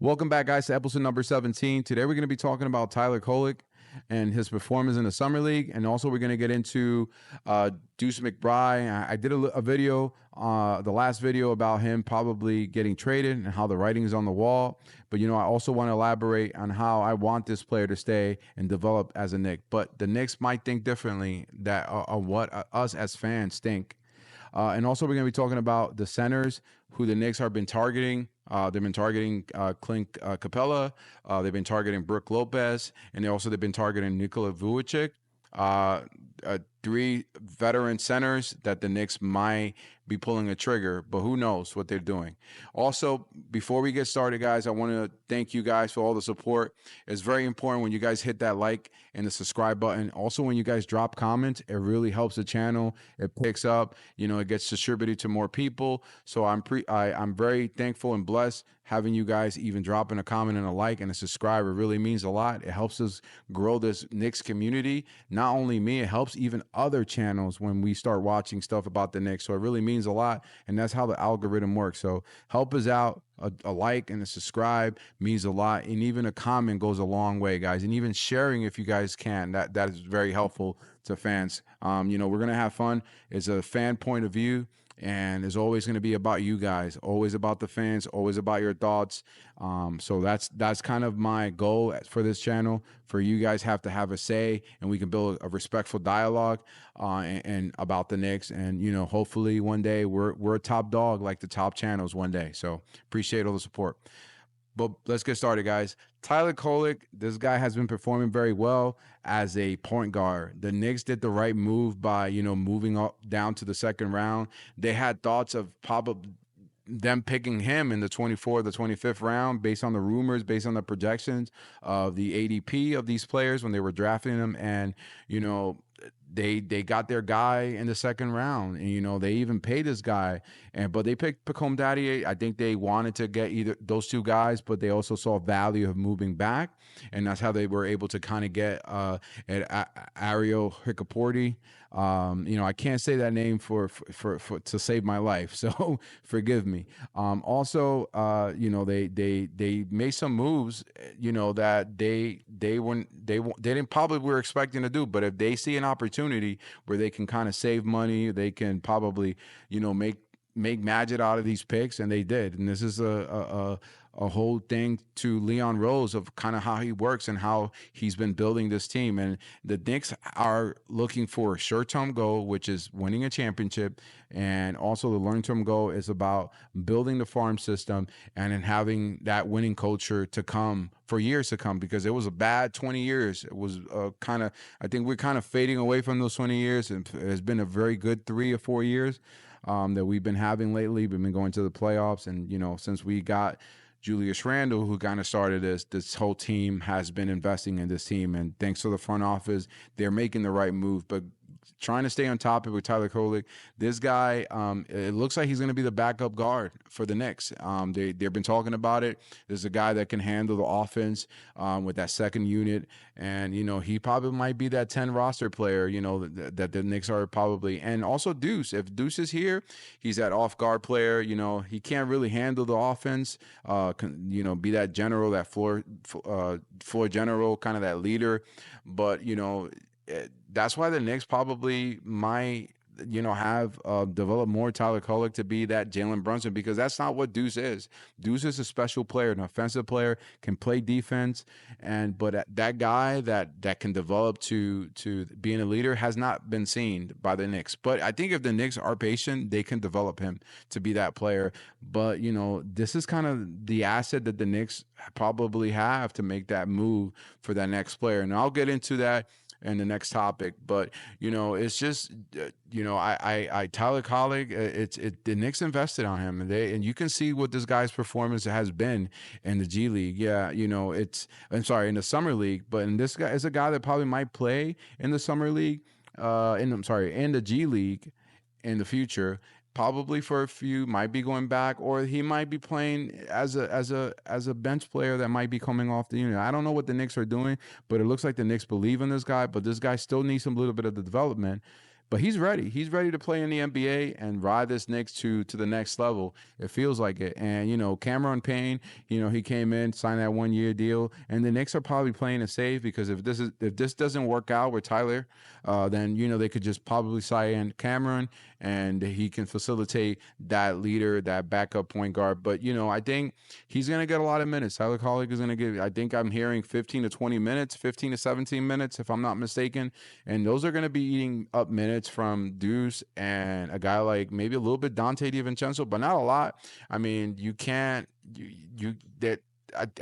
Welcome back, guys, to episode number 17. Today, we're going to be talking about Tyler Kolek and his performance in the Summer League. And also, we're going to get into Deuce McBride. I did a video, the last video about him probably getting traded and how the writing is on the wall. But, I also want to elaborate on how I want this player to stay and develop as a Knick. But the Knicks might think differently that on what us as fans think. And also, we're going to be talking about the centers who the Knicks have been targeting. They've been targeting Clint Capella. They've been targeting Brooke Lopez. And they've been targeting Nikola Vucevic. Three veteran centers that the Knicks might be pulling a trigger, but who knows what they're doing. Also, before we get started, guys, I want to thank you guys for all the support. It's very important when you guys hit that like and the subscribe button. Also, when you guys drop comments, it really helps the channel. It picks up, it gets distributed to more people. So I'm very thankful and blessed having you guys even dropping a comment and a like and a subscribe. It really means a lot. It helps us grow this Knicks community. Not only me, it helps even other channels when we start watching stuff about the Knicks. So it really means a lot, and that's how the algorithm works. So help us out. A like and a subscribe means a lot, and even a comment goes a long way, guys. And even sharing, if you guys can, that is very helpful to fans. We're gonna have fun. It's a fan point of view, and it's always going to be about you guys, always about the fans, always about your thoughts. So that's kind of my goal for this channel. For you guys have to have a say, and we can build a respectful dialogue and about the Knicks. And hopefully one day we're a top dog like the top channels one day. So appreciate all the support. But let's get started, guys. Tyler Kolek, this guy has been performing very well as a point guard. The Knicks did the right move by, moving up down to the second round. They had thoughts of probably them picking him in the 24th, the 25th round based on the rumors, based on the projections of the ADP of these players when they were drafting them. And, they got their guy in the second round, and they even paid this guy, but they picked Pacome Daddy. I think they wanted to get either those two guys, but they also saw value of moving back, and that's how they were able to kind of get Ario Hicaporti. I can't say that name for to save my life, so forgive me. Also, they made some moves, that they didn't probably were expecting to do, but if they see an opportunity where they can kind of save money, they can probably, make magic out of these picks, and they did. And this is a whole thing to Leon Rose of kind of how he works and how he's been building this team. And the Knicks are looking for a short-term goal, which is winning a championship. And also the long-term goal is about building the farm system and then having that winning culture to come for years to come, because it was a bad 20 years. It was I think we're kind of fading away from those 20 years. And it's been a very good 3 or 4 years that we've been having lately. We've been going to the playoffs, and since we got Julius Randle, who kind of started this whole team has been investing in this team, and thanks to the front office, they're making the right move. But trying to stay on topic with Tyler Kolek, this guy, it looks like he's going to be the backup guard for the Knicks. They've been talking about it. There's a guy that can handle the offense with that second unit, and he probably might be that 10 roster player. That the Knicks are probably, and also Deuce. If Deuce is here, he's that off guard player. He can't really handle the offense. Be that general, that floor general, kind of that leader, but that's why the Knicks probably might, have developed more Tyler Kolek to be that Jalen Brunson, because that's not what Deuce is. Deuce is a special player, an offensive player, can play defense, but that guy that can develop to being a leader has not been seen by the Knicks. But I think if the Knicks are patient, they can develop him to be that player. But this is kind of the asset that the Knicks probably have to make that move for that next player, and I'll get into that and the next topic. But it's just Tyler Kolek, the Knicks invested on him, and you can see what this guy's performance has been in the G League. Yeah, in the Summer League, and this guy is a guy that probably might play in the Summer League, in the G League in the future. Probably for a few, might be going back, or he might be playing as a bench player that might be coming off the unit. I don't know what the Knicks are doing, but it looks like the Knicks believe in this guy, but this guy still needs some little bit of the development, but he's ready. He's ready to play in the NBA and ride this Knicks to the next level. It feels like it. And Cameron Payne, he came in, signed that 1 year deal, and the Knicks are probably playing it safe because if this doesn't work out with Tyler, then they could just probably sign Cameron, and he can facilitate that leader, that backup point guard. But I think he's gonna get a lot of minutes. Tyler Kolek is gonna get. I think I'm hearing 15 to 20 minutes, 15 to 17 minutes, if I'm not mistaken, and those are gonna be eating up minutes from Deuce and a guy like maybe a little bit Dante DiVincenzo, but not a lot. I mean, you can't you that.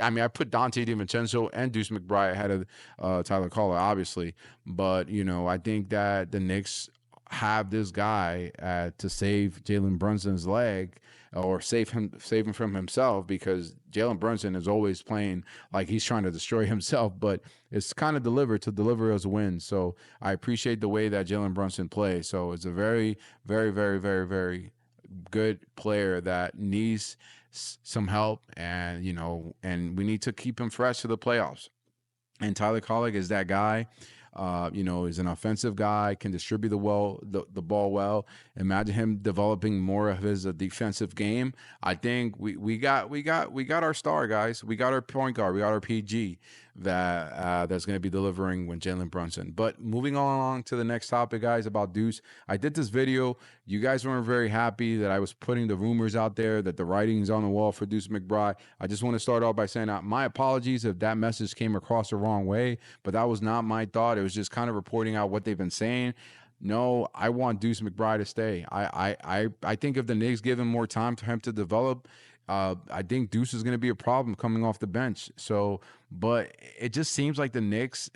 I mean, I put Dante DiVincenzo and Deuce McBride ahead of Tyler Kolek, obviously, but I think that the Knicks have this guy to save Jalen Brunson's leg, or save him from himself, because Jalen Brunson is always playing like he's trying to destroy himself, but it's kind of deliver us wins. So I appreciate the way that Jalen Brunson plays. So it's a very, very, very, very, very good player that needs some help, and and we need to keep him fresh to the playoffs. And Tyler Kolek is that guy. Is an offensive guy, can distribute the ball well. Imagine him developing more of his defensive game. I think we got our star, guys. We got our point guard. We got our PG that's going to be delivering when Jalen Brunson. But moving on to the next topic, guys, about Deuce. I did this video. You guys weren't very happy that I was putting the rumors out there that the writing's on the wall for Deuce McBride. I just want to start off by saying my apologies if that message came across the wrong way, but that was not my thought. It was just kind of reporting out what they've been saying. No, I want Deuce McBride to stay. I think if the Knicks give him more time for him to develop, I think Deuce is going to be a problem coming off the bench. So, but it just seems like the Knicks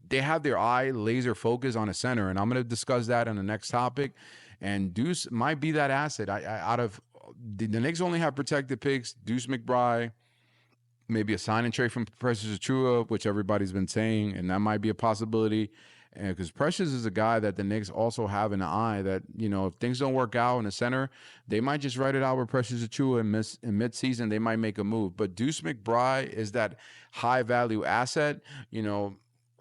they have their eye laser focused on a center, and I'm going to discuss that in the next topic. And Deuce might be that asset. Out of the Knicks only have protected picks, Deuce McBride, maybe a sign and trade from Precious Achiuwa, which everybody's been saying, and that might be a possibility. Because Precious is a guy that the Knicks also have in the eye that, if things don't work out in the center, they might just write it out with Precious Achiuwa in midseason. They might make a move. But Deuce McBride is that high-value asset,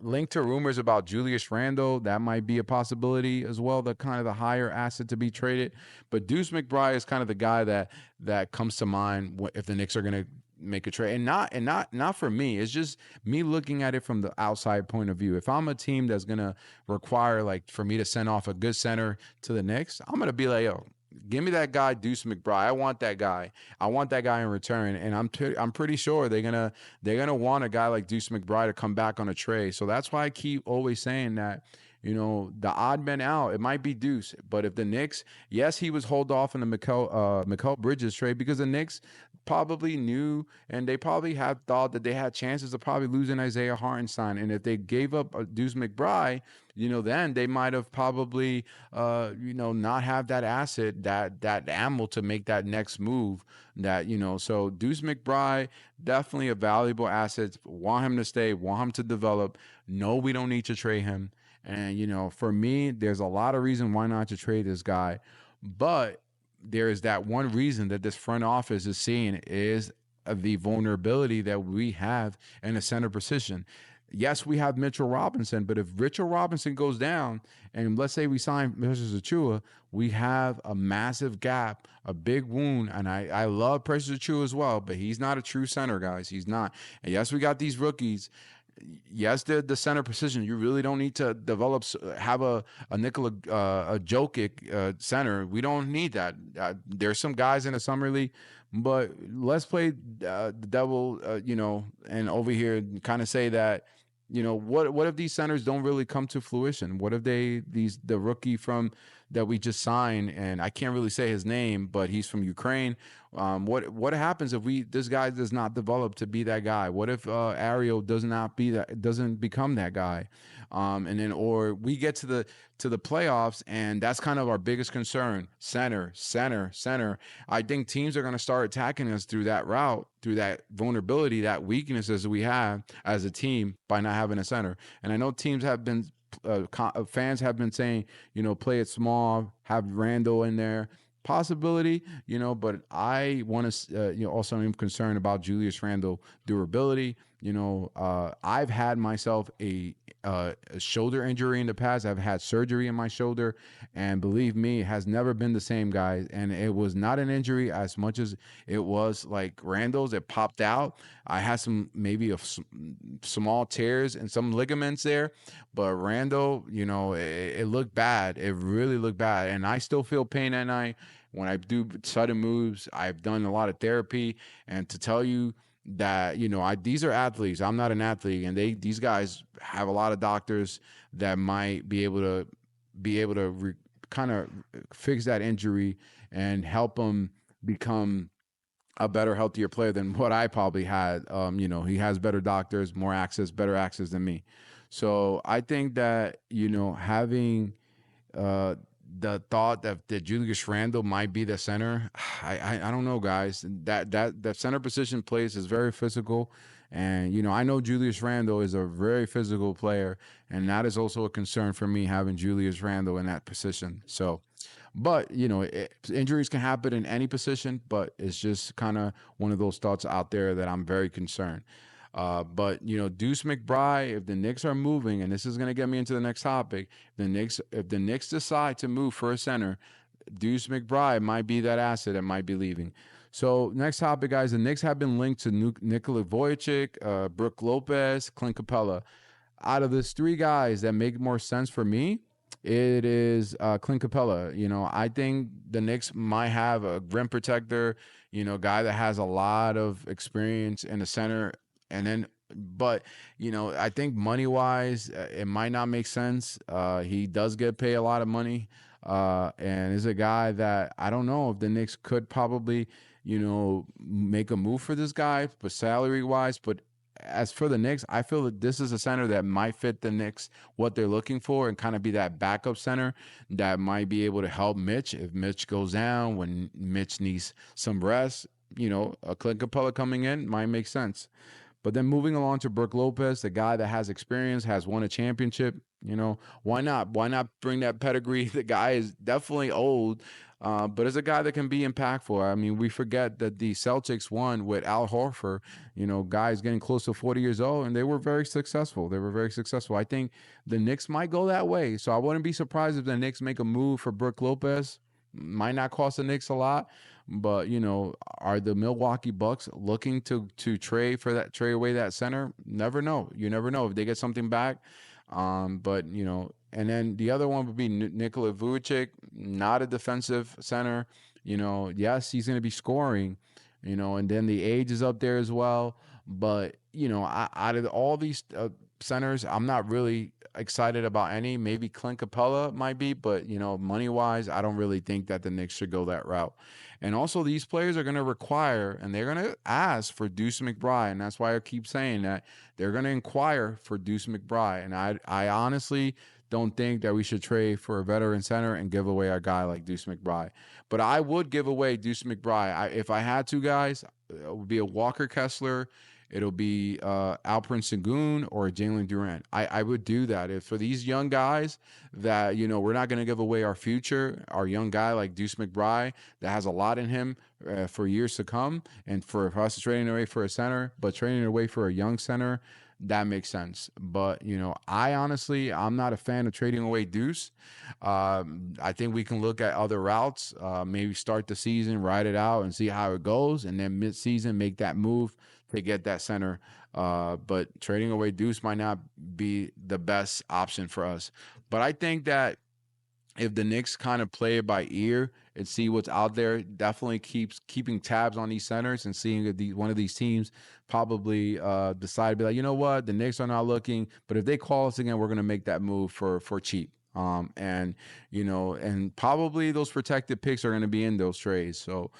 linked to rumors about Julius Randle. That might be a possibility as well, the kind of the higher asset to be traded. But Deuce McBride is kind of the guy that comes to mind if the Knicks are going to make a trade, and not for me. It's just me looking at it from the outside point of view. If I'm a team that's gonna require for me to send off a good center to the Knicks, I'm gonna be like, yo, give me that guy Deuce McBride. I want that guy. I want that guy in return, and I'm pretty sure they're gonna want a guy like Deuce McBride to come back on a trade. So that's why I keep always saying that. The odd man out, it might be Deuce, but if the Knicks, yes, he was hold off in the Mikal Bridges trade because the Knicks probably knew, and they probably had thought that they had chances of probably losing Isaiah Hartenstein, and if they gave up Deuce McBride, then they might have probably, not have that asset, that ammo to make that next move. So Deuce McBride, definitely a valuable asset. Want him to stay, want him to develop. No, we don't need to trade him. And, for me, there's a lot of reason why not to trade this guy. But there is that one reason that this front office is seeing is the vulnerability that we have in the center position. Yes, we have Mitchell Robinson, but if Mitchell Robinson goes down, and let's say we sign Precious Achiuwa, we have a massive gap, a big wound. And I love Precious Achiuwa as well, but he's not a true center, guys. He's not. And yes, we got these rookies. Yes, the center position. You really don't need to have a Nikola, a Jokic center. We don't need that. There's some guys in the summer league, but let's play the devil, and over here kind of say that, what if these centers don't really come to fruition? What if the rookie that we just signed, and I can't really say his name, but he's from Ukraine. What happens if this guy does not develop to be that guy? What if Ariel doesn't become that guy? Or we get to the playoffs, and that's kind of our biggest concern. Center. I think teams are going to start attacking us through that route, through that vulnerability, that weaknesses we have as a team by not having a center. And I know teams have been, fans have been saying, play it small, have Randall in there. possibility, but I want to, also am concerned about Julius Randle durability. I've had myself a shoulder injury in the past. I've had surgery in my shoulder, and believe me, it has never been the same, guys. And it was not an injury as much as it was like Randall's. It popped out. I had some maybe small tears and some ligaments there, but Randall, it looked bad. It really looked bad, and I still feel pain at night when I do sudden moves. I've done a lot of therapy, and to tell you that these are athletes. I'm not an athlete, and these guys have a lot of doctors that might be able to kind of fix that injury and help them become a better, healthier player than what I probably had. He has better doctors, more access, better access than me. So I think that having uh, the thought that Julius Randle might be the center, I don't know, guys. That center position place is very physical, and I know Julius Randle is a very physical player, and that is also a concern for me having Julius Randle in that position. So. But injuries can happen in any position, but it's just kind of one of those thoughts out there that I'm very concerned. But Deuce McBride, if the Knicks are moving, and this is going to get me into the next topic, if the Knicks decide to move for a center, Deuce McBride might be that asset that might be leaving. So next topic, guys, the Knicks have been linked to Nikola Vujicic, Brooke Lopez, Clint Capella. Out of these three guys that make more sense for me, it is Clint Capella. I think the Knicks might have a rim protector, guy that has a lot of experience in the center. And then, but, I think money wise, it might not make sense. He does get paid a lot of money. And is a guy that I don't know if the Knicks could probably, make a move for this guy, but salary wise, but as for the Knicks, I feel that this is a center that might fit the Knicks, what they're looking for, and kind of be that backup center that might be able to help Mitch if Mitch goes down, when Mitch needs some rest. A Clint Capella coming in might make sense. But then moving along to Brooke Lopez, the guy that has experience, has won a championship. Why not? Why not bring that pedigree? The guy is definitely old, but as a guy that can be impactful. I mean, we forget that the Celtics won with Al Horford, guys getting close to 40 years old, and they were very successful. They were very successful. I think the Knicks might go that way. So I wouldn't be surprised if the Knicks make a move for Brooke Lopez. Might not cost the Knicks a lot, but are the Milwaukee Bucks looking to trade away that center? Never know. You never know if they get something back. But and then the other one would be Nikola Vujicic, not a defensive center. Yes, he's going to be scoring. And then the age is up there as well. But out of all these centers, I'm not really excited about any. Maybe Clint Capella might be, but money wise, I don't really think that the Knicks should go that route. And also, these players are going to require and they're going to ask for Deuce McBride, and that's why I keep saying that they're going to inquire for Deuce McBride. And I honestly don't think that we should trade for a veteran center and give away a guy like Deuce McBride. But I would give away Deuce McBride. If I had two guys, it would be a Walker Kessler. It'll be Alperen Sengun or Jalen Durant. I would do that. If for these young guys that, we're not going to give away our future, our young guy like Deuce McBride that has a lot in him for years to come, and for us trading away for a center, but trading away for a young center, that makes sense. But, I'm not a fan of trading away Deuce. I think we can look at other routes, maybe start the season, ride it out and see how it goes. And then mid-season, make that move to get that center. But trading away Deuce might not be the best option for us. But I think that if the Knicks kind of play it by ear and see what's out there, definitely keeping tabs on these centers and seeing if one of these teams probably decide to be like, you know what, the Knicks are not looking, but if they call us again, we're going to make that move for cheap. And probably those protected picks are going to be in those trades. So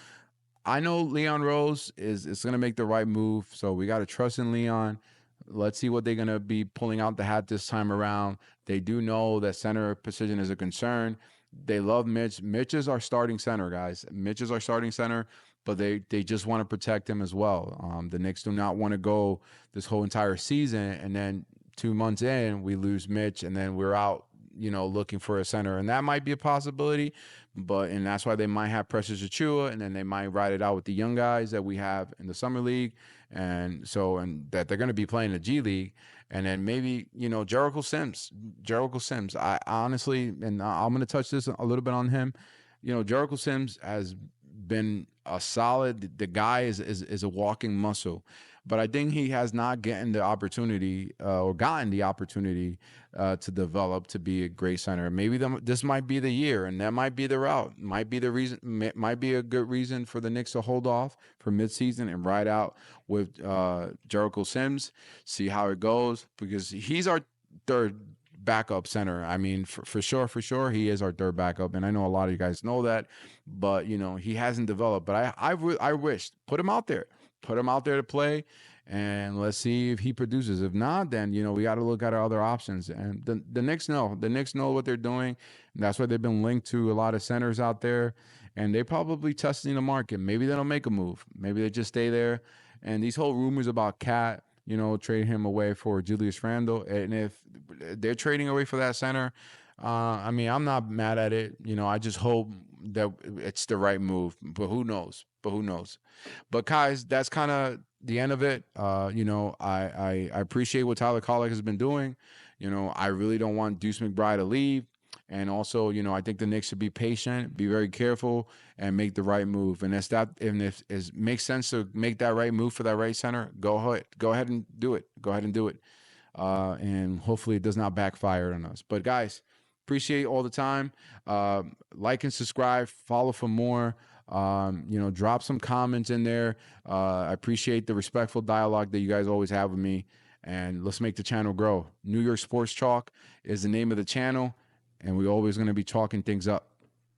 I know Leon Rose is going to make the right move. So we got to trust in Leon. Let's see what they're going to be pulling out the hat this time around. They do know that center position is a concern. They love Mitch. Mitch is our starting center, guys. Mitch is our starting center, but they just want to protect him as well. The Knicks do not want to go this whole entire season, and then 2 months in, we lose Mitch, and then we're out looking for a center, and that might be a possibility. And that's why they might have Precious Achua, and then they might ride it out with the young guys that we have in the summer league, and that they're going to be playing the G League, and then maybe Jericho Sims. I honestly, and I'm going to touch this a little bit on him. Jericho Sims has been a solid. The guy is a walking muscle, but I think he has not gotten the opportunity to develop to be a great center. Maybe this might be the year, and that might be the route. Might be the reason. Might be a good reason for the Knicks to hold off for midseason and ride out with Jericho Sims, see how it goes, because he's our third backup center. I mean, for sure, he is our third backup, and I know a lot of you guys know that, but he hasn't developed. But I wish put him out there to play, and let's see if he produces. If not, then we got to look at our other options. And the Knicks know what they're doing. And that's why they've been linked to a lot of centers out there, and they're probably testing the market. Maybe they don't make a move. Maybe they just stay there. And these whole rumors about Cat, trade him away for Julius Randle. And if they're trading away for that center, I mean, I'm not mad at it. I just hope that it's the right move. But who knows? But guys, that's kind of the end of it. I appreciate what Tyler Kolek has been doing. I really don't want Deuce McBride to leave. And also, I think the Knicks should be patient, be very careful, and make the right move. And if it makes sense to make that right move for that right center, go ahead and do it. And hopefully it does not backfire on us. But guys, appreciate all the time. Like and subscribe, follow for more. Drop some comments in there. I appreciate the respectful dialogue that you guys always have with me. And let's make the channel grow. New York Sports Chalk is the name of the channel. And we're always going to be chalking things up.